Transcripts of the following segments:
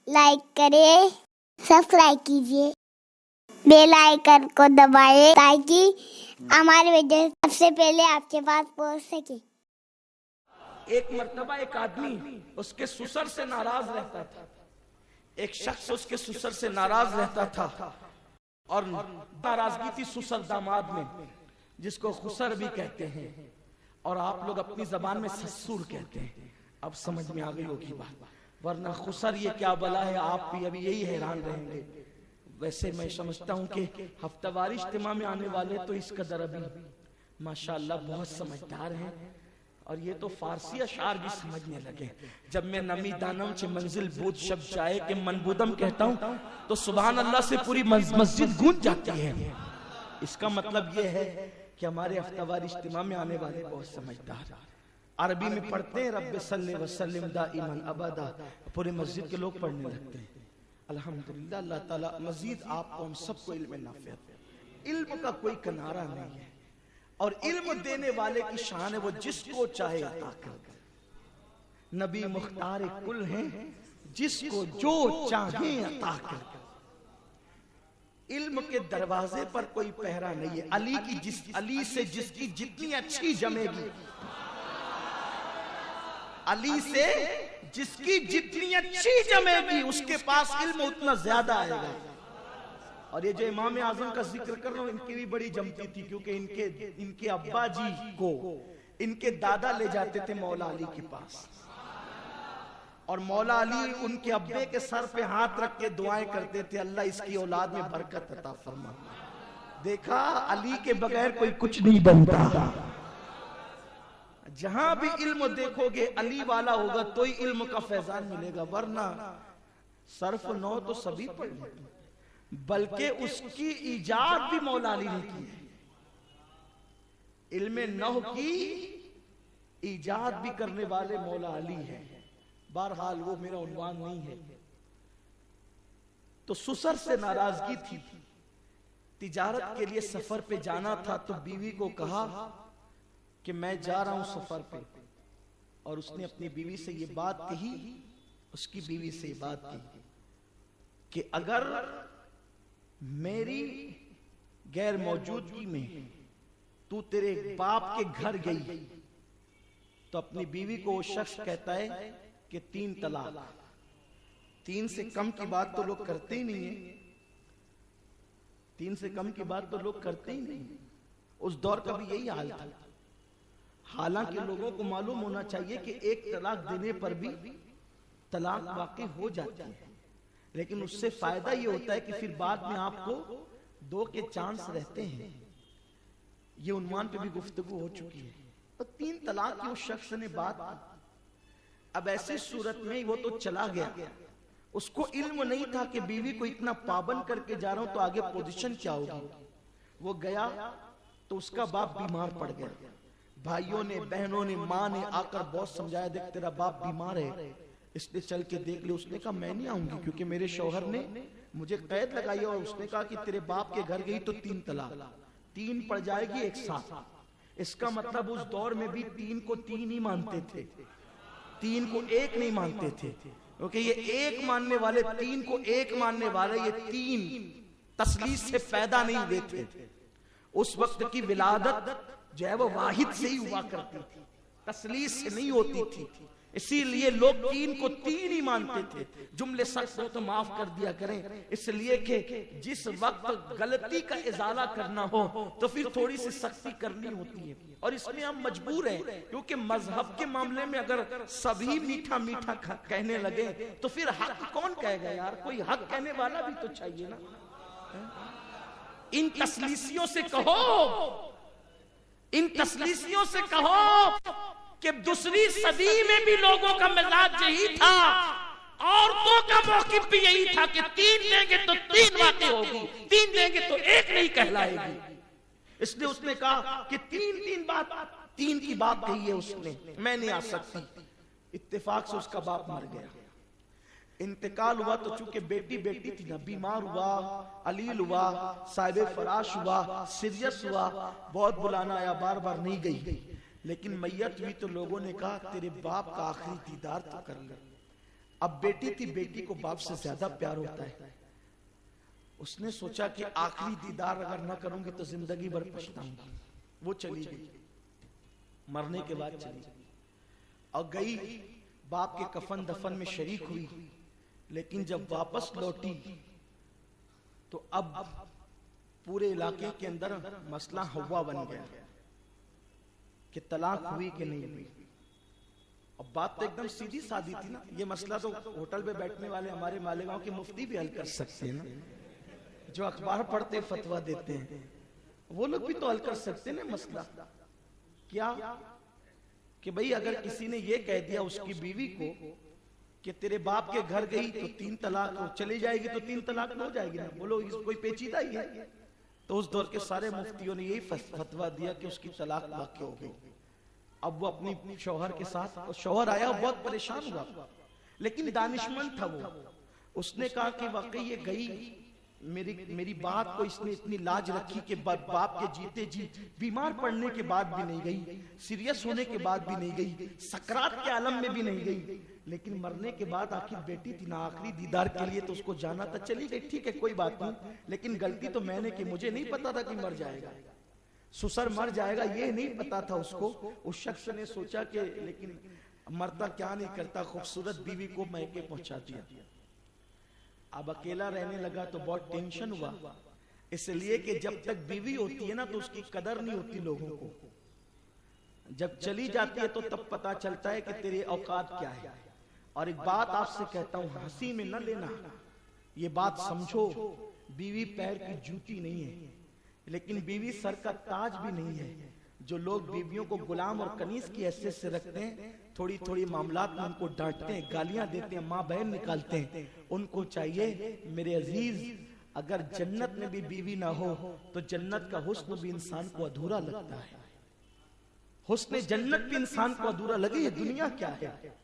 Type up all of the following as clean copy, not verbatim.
Like करें, subscribe कीजिए, bell icon को दबाएं ताकि हमारे वीडियो सबसे पहले आपके पास पहुंच सके। एक मर्तबा एक आदमी उसके ससुर से नाराज रहता था। एक शख्स उसके ससुर से नाराज रहता था और नाराजगी थी ससुर दामाद में, जिसको खुसर भी कहते हैं और आप लोग अपनी जबान में ससुर कहते हैं। अब समझ में आ गई होगी बात, वरना खुसर ये क्या बला है, आप भी अभी यही हैरान रहेंगे। वैसे मैं समझता हूँ कि हफ्तावारी इज्तिमा में आने वाले तो इस कदर अभी माशाअल्लाह बहुत समझदार हैं और ये तो फारसी अशार भी समझने लगे। जब मैं नमी दानम चे मंजिल बूद शब्द जाए कि मनबूदम कहता हूँ तो सुभान अल्लाह से पूरी मस्जिद गूंज जाती है। इसका मतलब ये है कि हमारे हफ्तावारी इज्तिमा में आने वाले बहुत समझदार, अरबी में पढ़ते हैं रब्बे सल्ले व सल्लिम दाइमन अबदा, पूरे मस्जिद के लोग पढ़ने लगते हैं। अल्हम्दुलिल्लाह, अल्लाह ताला मजीद आपको हम सबको इल्म नाफिया, इल्म का कोई किनारा नहीं है और इल्म देने वाले की शान है, वो जिसको चाहे अता कर। नबी मुख्तार कुल हैं, जिसको जो चाहे अता कर। इल्म के दरवाजे पर कोई पहरा नहीं है। अली से जिसकी जितनी अच्छी जमेगी, अली से जिसकी जितनी अच्छी जमेगी उसके पास इल्म उतना ज्यादा आएगा। और ये जो इमाम आजम का जिक्र कर रहा हूं, इनकी भी बड़ी जमती थी, क्योंकि इनके अब्बा जी को इनके दादा ले जाते थे मौला अली के पास और मौला अली उनके अब्बे के सर पे हाथ रख के दुआएं करते थे, अल्लाह इसकी औलाद में बरकत अता फरमा। देखा, अली के बगैर कोई कुछ नहीं बनता। जहां भी इल्म देखोगे अली वाला होगा तो ही इल्म का फैजान मिलेगा, वरना सर्फ नौ तो सभी पढ़ लेते, बल्कि उसकी इजाद भी मौला अली ने की है। इल्म नहव की इजाद भी करने वाले मौला अली हैं। बहरहाल वो मेरा उन्वान नहीं है। तो ससुर से नाराजगी थी, तिजारत के लिए सफर पे जाना था, तो बीवी को कहा कि मैं जा रहा हूं सफर पे, और उसने अपनी बीवी से ये बात कही, उसकी बीवी से ये बात कही कि अगर मेरी गैर मौजूदगी में तू तेरे बाप के घर गई तो अपनी बीवी को वो शख्स कहता है कि 3 तलाक। 3 से कम की बात तो लोग करते ही नहीं है। 3 से कम की बात तो लोग करते ही नहीं। उस दौर का भी यही हाल था। हालांकि लोगों को मालूम होना चाहिए कि 1 तलाक देने पर भी तलाक वाकई हो जाती है, लेकिन उससे फायदा ये होता है कि फिर बाद में आपको 2 के चांस रहते हैं। ये उन्वान पे भी गुफ्तगू हो चुकी है। तो 3 तलाक की उस शख्स ने बात की। अब ऐसी सूरत में वो तो चला गया, उसको इल्म नहीं था कि बीवी को इतना पाबंद करके जा रहा हूं तो आगे पोजीशन क्या होगी। वो गया तो उसका बाप बीमार पड़ गया। भाइयों ने, बहनों ने, माँ ने आकर बहुत समझाया, देख तेरा बाप बीमार है, इसने चल के देख ले। उसने कहा मैं नहीं आऊंगी, क्योंकि मेरे शौहर ने मुझे कैद लगाई और उसने कहा कि तेरे बाप के घर गई तो 3 तलाक, 3 पड़ जाएगी एक साथ। इसका मतलब उस दौर में भी 3 को 3 ही मानते थे, 3 को 1 नहीं मानते थे, क्योंकि ये 1 मानने वाले, 3 को 1 मानने वाले, ये 3 तस्लीस से पैदा नहीं हुए थे। उस वक्त की विलादत जो है वो वाहिद से ही हुआ करती थी, तस्लीस से नहीं होती थी। इसीलिए लोग 3 को 3 ही मानते थे। जुमले सख्त हो तो माफ कर दिया करें, इसलिए कि जिस वक्त गलती का इजाला करना हो तो फिर थोड़ी सी सख्ती करनी होती है, और इसमें हम मजबूर हैं, क्योंकि मजहब के मामले में अगर सभी मीठा मीठा कहने लगे तो फिर हक कौन कहेगा यार? कोई हक कहने वाला भी तो चाहिए ना। इन तस्लीसियों से कहो, इन तस्लीसियों से कहो कि दूसरी सदी में भी लोगों का मिजाज यही था, औरतों का मौकिफ भी यही था कि 3 देंगे तो 3 बातें होगी, 3 देंगे तो 1 नहीं कहलाएगी। इसलिए उसने कहा कि 3 की बात कही है उसने, मैं नहीं आ सकती। इत्तेफाक से उसका बाप मर गया। इंतकाल हुआ तो चूंकि बेटी थी ना, बीमार हुआ, अलील हुआ, साहिब फराश हुआ, सीरियस हुआ, बहुत बुलाना आया, बार बार नहीं गई। लेकिन मैयत हुई तो लोगों ने कहा तेरे बाप का आखिरी दीदार तो कर ले। अब बेटी थी, बेटी को बाप से ज्यादा प्यार होता है। उसने सोचा कि आखिरी दीदार अगर ना करूंगी तो जिंदगी भर पछताऊंगी। वो चली गई, मरने के बाद चली गई और गई बाप के कफन दफन में शरीक हुई। लेकिन जब वापस लौटी तो अब पूरे इलाके के अंदर मसला हवा बन गया कि तलाक हुई कि नहीं हुई। अब बात तो एकदम सीधी सादी थी ना। ये मसला तो होटल पे बैठने वाले हमारे मालेगांव के मुफ्ती भी हल कर सकते हैं ना, जो अखबार पढ़ते फतवा देते हैं, वो लोग भी तो हल कर सकते हैं ना मसला। क्या कि भाई अगर किसी ने ये कह दिया उसकी बीवी को कि तेरे बाप के घर गई तो 3 तलाक, चली जाएगी तो 3 तलाक हो जाएगी ना, बोलो कोई पेचीदा ही है। तो उस दौर के सारे मुफ्तियों ने यही फतवा दिया कि उसकी तलाक वाक़ई हो गई। अब वो अपनी शौहर के साथ, शौहर आया बहुत परेशान हुआ, लेकिन दानिशमंद था वो। उसने कहा कि वाकई ये गई, मेरी बात को इसने इतनी लाज रखी कि बाप के जीते जी, बीमार पड़ने के बाद भी नहीं गई, सीरियस होने के बाद भी नहीं गई, सकरात के आलम में भी नहीं गई, लेकिन मरने के बाद आखिर बेटी थी ना, आखिरी दीदार के लिए तो उसको जाना था, चली गई। ठीक है कोई बात नहीं, लेकिन गलती तो मैंने की। मुझे नहीं पता था कि मर जाएगा, ससुर मर जाएगा, ये नहीं पता था उसको। उस शख्स ने सोचा कि लेकिन मरता क्या नहीं करता, खूबसूरत बीवी को मैके पहुंचा दिया। अब अकेला रहने लगा तो बहुत टेंशन हुआ, इसलिए कि जब तक बीवी होती है ना तो उसकी कदर नहीं होती लोगों को। जब चली जाती है तो तब पता चलता है कि तेरे औकात क्या है। और एक बात आपसे कहता हूं, हंसी में न लेना, ये बात समझो, बीवी पैर की जूती नहीं है, लेकिन बीवी सर का ताज भी नहीं है। जो लोग बीवियों को गुलाम और कनीज की हैसियत से रखते हैं, थोड़ी थोड़ी मामलात में उनको डांटते हैं, गालियां देते हैं, माँ बहन निकालते हैं, उनको चाहिए मेरे अजीज, अगर जन्नत में भी बीवी ना हो तो जन्नत का हुस्न भी इंसान को अधूरा लगता है। हुस्न जन्नत भी इंसान को अधूरा लगे, ये दुनिया क्या है।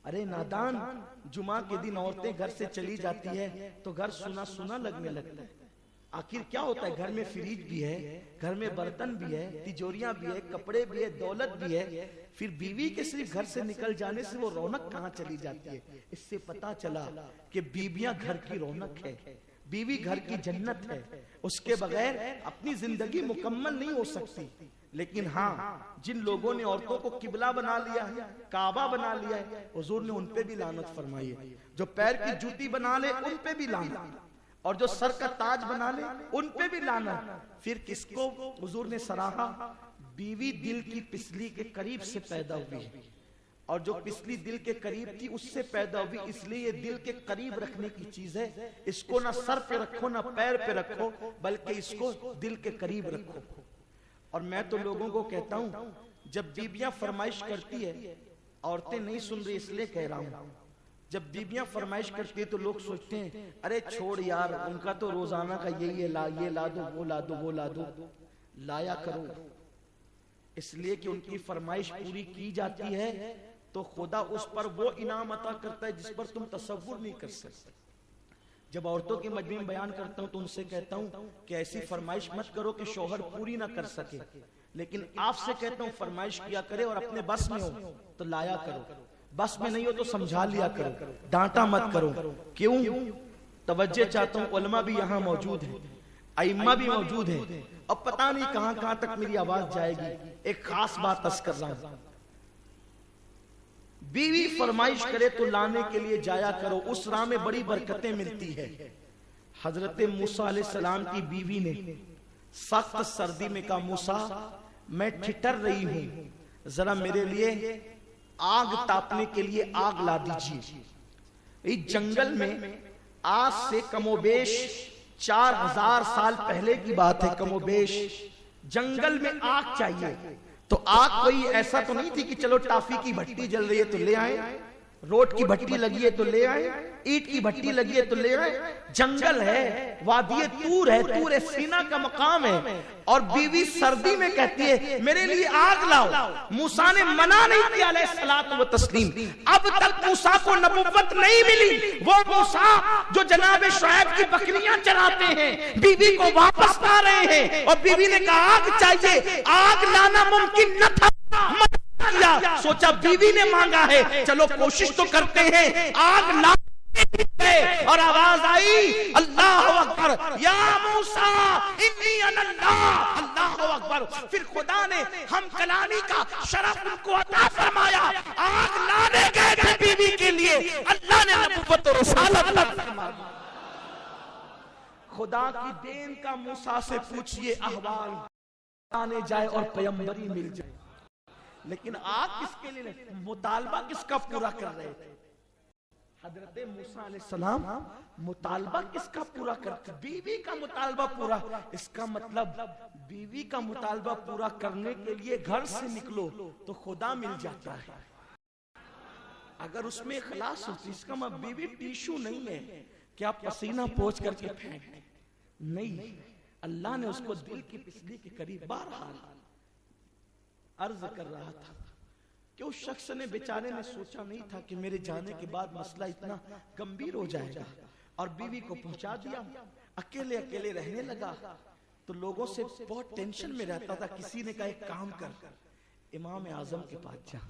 अरे नादान, जुमा के दिन औरतें घर से चली जाती है तो घर सुना सुना लगने लगता है। आखिर क्या होता है, घर में फ्रिज भी है, घर में बर्तन भी है, तिजोरियां भी है, कपड़े भी है, दौलत भी है, फिर बीवी के सिर्फ घर से निकल जाने से वो रौनक कहाँ चली जाती है। इससे पता चला कि बीवियां घर की रौनक है, बीवी घर की जन्नत है, उसके बगैर अपनी जिंदगी मुकम्मल नहीं हो सकती। लेकिन हाँ, जिन लोगों ने औरतों को किबला बना लिया है, काबा बना लिया है, हुजूर ने उन पे भी लानत फरमाई है। जो पैर की जूती बना ले उन पे भी लानत, और जो सर का ताज बना ले उन पे भी लानत। फिर किसको हुजूर ने सराहा? बीवी दिल की पिसली के करीब से पैदा हुई है, और जो पिसली दिल के करीब थी उससे पैदा हुई, इसलिए ये दिल के करीब रखने की चीज है। इसको ना सर पे रखो ना पैर पे रखो, बल्कि इसको दिल के करीब रखो। और मैं तो लोगों को कहता हूं, जब बीबियां फरमाइश करती है, औरतें नहीं सुन रही इसलिए कह रहा हूं, जब बीबियां फरमाइश करती है तो लोग सोचते हैं अरे छोड़ यार, उनका तो रोजाना का यही है, ये ला दो, वो ला दो, वो ला दो। लाया करो, इसलिए कि उनकी फरमाइश पूरी की जाती है तो खुदा उस पर वो इनाम अता करता है जिस पर तुम तसव्वुर नहीं कर सकते। जब औरतों के मजमे में बयान करता हूं तो उनसे कहता हूं कि ऐसी फरमाइश मत करो कि शौहर पूरी ना कर सके, लेकिन आपसे कहता हूं फरमाइश किया करे और अपने बस में हो तो लाया करो, बस में नहीं हो तो समझा लिया करो, डांटा मत करो। क्यों? तवज्जो चाहता हूं, उलमा भी यहाँ मौजूद है, अइम्मा भी मौजूद है, अब पता नहीं कहां कहां तक मेरी आवाज जाएगी। एक खास बात अर्ज कर रहा हूं, बीवी फरमाइश करे तो लाने के लिए जाया करो, उस राह में बड़ी बरकतें मिलती है। हजरत मूसा अलैहिस्सलाम की बीवी ने सख्त सर्दी में कहा, मूसा मैं ठिठर रही हूं, जरा मेरे लिए आग तापने के लिए आग ला दीजिए। इस जंगल में आज से कमोबेश 4000 साल पहले की बात है, कमोबेश जंगल में आग चाहिए। तो आग कोई ऐसा तो नहीं थी कि चलो टाफी की भट्टी जल रही है तो ले आए, रोट की भट्टी लगी है तो ले आए, ईट की भट्टी लगी है तो ले आए। जंगल है, वादिये तूर है, तूर सीना का मकाम है, और बीवी सर्दी में कहती है मेरे लिए आग लाओ। मूसा ने मना नहीं किया अलैहिस्सलातु व तस्लीम। अब तक मूसा को नबुव्वत नहीं मिली। वो मूसा जो जनाब शुएब की बकरियां चराते हैं, बीवी को वापस ला रहे हैं, और बीवी ने कहा आग चाहिए, आग लाना मुमकिन न था, किया, सोचा बीवी ने मांगा है, चलो कोशिश तो करते हैं, आग ला और आवाज आई अल्लाह अकबर या मूसा इन्नी अल्लाह, अल्लाह अकबर। फिर खुदा ने हम कलामी का शरफ उनको अता फरमाया, आग लाने गए थे बीवी के लिए, अल्लाह ने नबूवत और रिसालत अता फरमाया। खुदा की देन का मूसा से पूछिए अहवाल आने जाए और पैगंबरी मिल जाए, लेकिन आग किसके लिए, मुतालबा किसका पूरा कर रहे थे? हजरत मूसा अलैहिस्सलाम मुतालबा किसका पूरा करते? बीवी का मुतालबा पूरा। इसका मतलब बीवी का मुतालबा पूरा करने के लिए घर से निकलो तो खुदा मिल जाता है। अगर उसमें इखलास होती, इसका मतलब बीवी टिश्यू नहीं है कि आप पसीना पोंछ करके फेंक दें, नहीं, अल्लाह ने उसको दिल की पिसली के करीब बहरहाल अर्ज कर रहा था कि उस शख्स ने बेचारे ने सोचा नहीं था कि मेरे जाने के बाद मसला इतना गंभीर हो जाएगा, और बीवी को पहुंचा दिया, अकेले अकेले रहने लगा। तो लोगों से बहुत टेंशन में रहता था। किसी ने कहा एक काम कर, इमाम आजम के पास जा,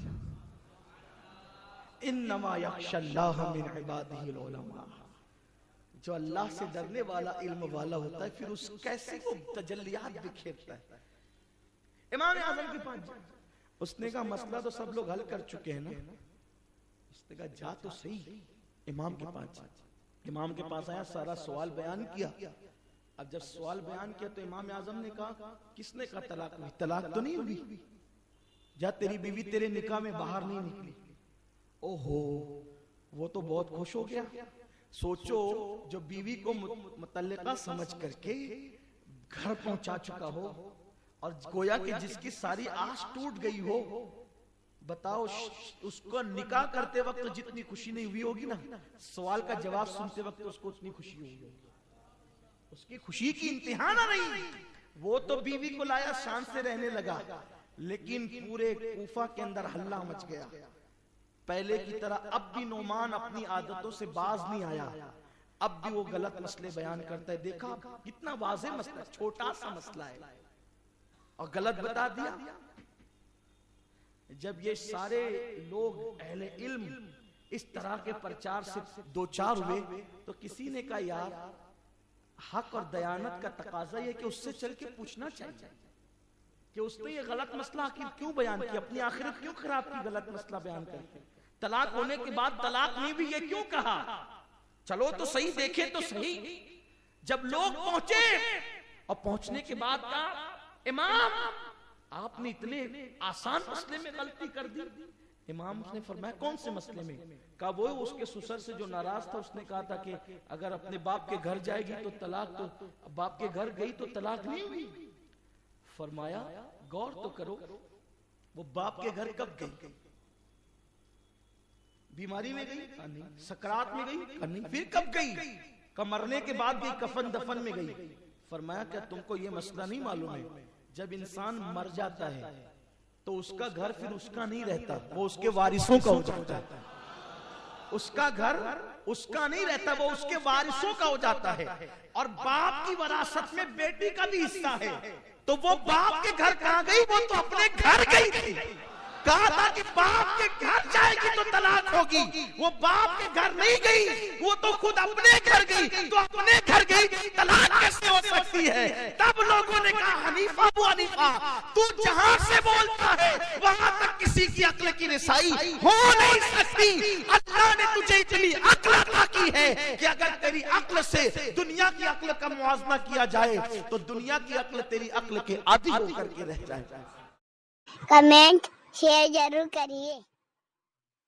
इन्नमा यख्शल्लाह मिन इबादिहिल उलमा, जो अल्लाह से डरने वाला इल्म वाला होता है फिर उस कैसे वो तजल्लियात बिखेरता है। इमाम आजम के पास जा, उसने कहा मसला तो सब लोग हल कर चुके हैं ना। उसने कहा जा तो सही इमाम के पास जा। इमाम के पास आया, सारा सवाल बयान किया। अब जब सवाल बयान किया तो इमाम आजम ने कहा किसने कहा तलाक हुई? तलाक तो नहीं हुई, जा तेरी बीवी तेरे निकाह में बाहर नहीं निकली। ओहो, वो तो बहुत खुश हो गया। सोचो जो बीवी को मुतल्लिका समझ करके घर पहुंचा चुका हो और गोया कि जिसकी सारी आस टूट गई हो, बताओ उसको निकाह करते वक्त जितनी खुशी नहीं हुई होगी ना, सवाल का जवाब सुनते वक्त उसको उतनी खुशी हुई होगी। उसकी खुशी की इंतहा ना रही। वो तो बीवी को लाया, शान से रहने लगा, लेकिन पूरे कूफा के अंदर हल्ला मच गया। पहले की तरह अब भी नोमान अपनी आदतों से बाज नहीं आया, अब भी वो गलत मसले बयान करता है। देखा कितना वाज़ेह मसला, छोटा सा मसला है और गलत बता दिया। जब ये सारे लोग अहले इल्म इस तरह के प्रचार से दो चार हुए तो किसी ने कहा यार हक और दयानत का तकाजा ये कि उससे चल के पूछना चाहिए कि उसने ये गलत मसला आखिर क्यों बयान किया, अपनी आखिरत क्यों खराब की गलत मसला बयान करके। तलाक होने के बाद तलाक नहीं भी ये क्यों कहा? चलो तो सही, देखे तो सही। जब लोग पहुंचे और पहुंचने के बाद का इमाम आपने इतने आसान मसले में गलती कर दी। इमाम ने फरमाया कौन से मसले में? कहा वो उसके ससुर से जो नाराज था, उसने कहा था कि अगर अपने बाप के घर जाएगी तो तलाक, तो बाप के घर गई तो तलाक नहीं हुई। फरमाया गौर तो करो, वो बाप के घर कब गई? बीमारी में गई? नहीं। सकरात में गई? नहीं। फिर कब गई? मरने के बाद गई, कफन दफन में गई। फरमाया क्या तुमको ये मसला नहीं मालूम है, जब इंसान मर जाता है तो उसका घर फिर उसका नहीं रहता, वो उसके वारिसों का हो जाता है। उसका घर उसका नहीं रहता, वो उसके वारिसों का हो जाता है। और बाप की वरासत में बेटी का भी हिस्सा है, तो वो बाप के घर कहाँ गई? वो तो अपने घर गई थी। कहा था कि बाप के घर जाएगी तो तलाक होगी, वो बाप के घर नहीं गई, वो तो खुद अपने घर गई। तो अपने घर गई, तलाक कैसे हो सकती है? तब लोगों ने कहा हनीफा अबू हनीफा, तू जहां से बोलता है वहां तक किसी की अक्ल की रिसाई हो नहीं सकती। अल्लाह ने तुझे इतनी अक्ल अता की है कि अगर तेरी अक्ल से दुनिया की अक्ल का मुआवजा किया जाए तो दुनिया की अक्ल तेरी अक्ल के आदी होकर के रह जाए। कमेंट शेयर जरूर करिए।